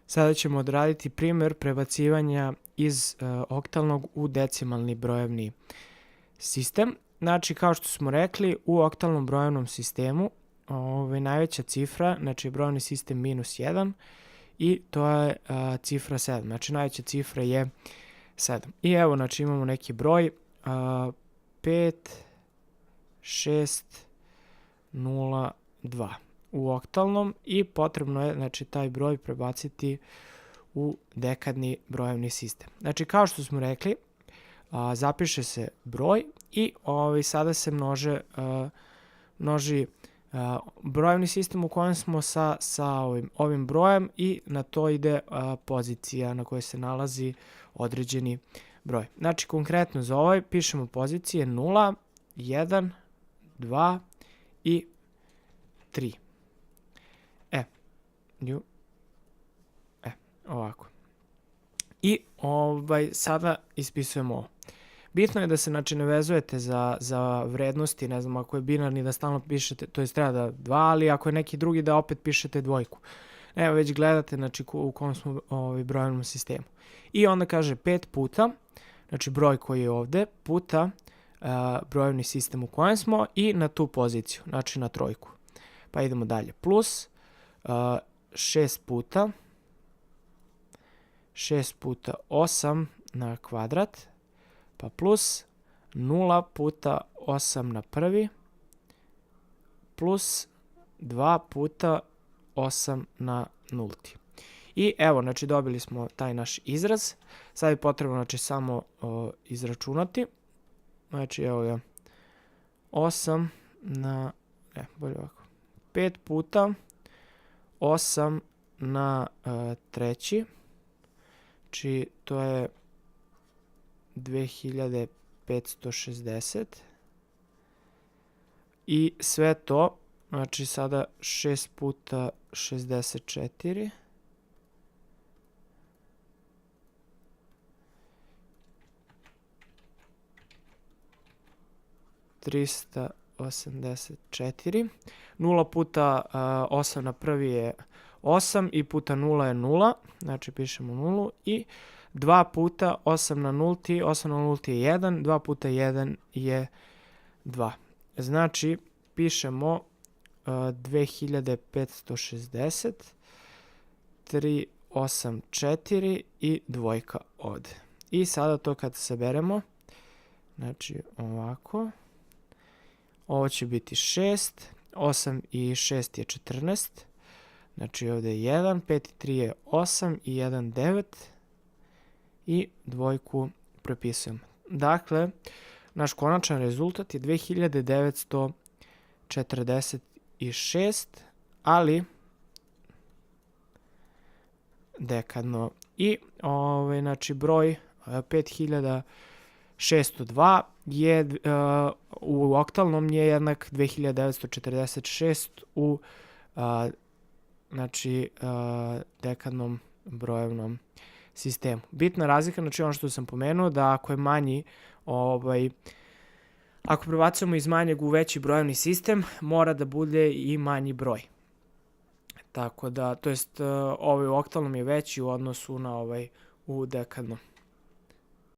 Sada ćemo odraditi primjer prebacivanja iz oktalnog u decimalni brojevni sistem. Znači, kao što smo rekli, u oktalnom brojevnom sistemu najveća cifra, znači brojevni sistem -1 i to je cifra 7. Znači, najveća cifra je 7. I evo, znači, imamo neki broj 5, 6, 0, 2 u oktalnom i potrebno je, znači, taj broj prebaciti u dekadni brojevni sistem. Znači, kao što smo rekli, zapiše se broj i sada se množi brojevni sistem u kojem smo sa ovim brojem i na to ide pozicija na kojoj se nalazi određeni broj. Znači, konkretno za ovaj pišemo pozicije 0, 1, 2 i 3. Ovako. I sada ispisujemo ovo. Bitno je da se, znači, ne vezujete za vrednosti, ne znam, ako je binarni da stalno pišete, to je treba da 2, ali ako je neki drugi da opet pišete dvojku. Evo, već gledate, znači, u kom smo brojevnom sistemu. I onda kaže 5 puta, znači broj koji je ovde, puta brojevni sistem u kojem smo i na tu poziciju, znači na trojku. Pa idemo dalje. Plus 6 puta 8 na kvadrat, pa plus 0 puta 8 na prvi, plus 2 puta 8 na nulti. I evo, znači, dobili smo taj naš izraz. Sad je potrebno, znači, samo izračunati. Znači, evo ga, 8 na, bolje ovako, 5 puta 8 na treći, znači to je 2560 i sve to, znači sada 6 puta 64, $384. 0 puta 8 na prvi je 8 i puta 0 je 0, znači pišemo 0 i 2 puta 8 na nulti, 8 na nulti je 1, 2 puta 1 je 2. Znači, pišemo 2560, 384 i dvojka ovde. I sada to kad saberemo, znači ovako, ovo će biti 6, 8 i 6 je 14, znači ovde je 1, 5 i 3 je 8 i 1, 9 i dvojku prepisujemo. Dakle, naš konačan rezultat je 2946, ali dekadno. I znači broj 5602 je u oktalnom je jednak 2946 u znači dekadnom brojevnom sistemu. Bitna razlika, znači ono što sam pomenuo, da ako je manji, ako prebacujemo iz manjeg u veći brojevni sistem, mora da bude i manji broj. Tako da, to jest ovaj u oktalnom je veći u odnosu na ovaj u dekadnom.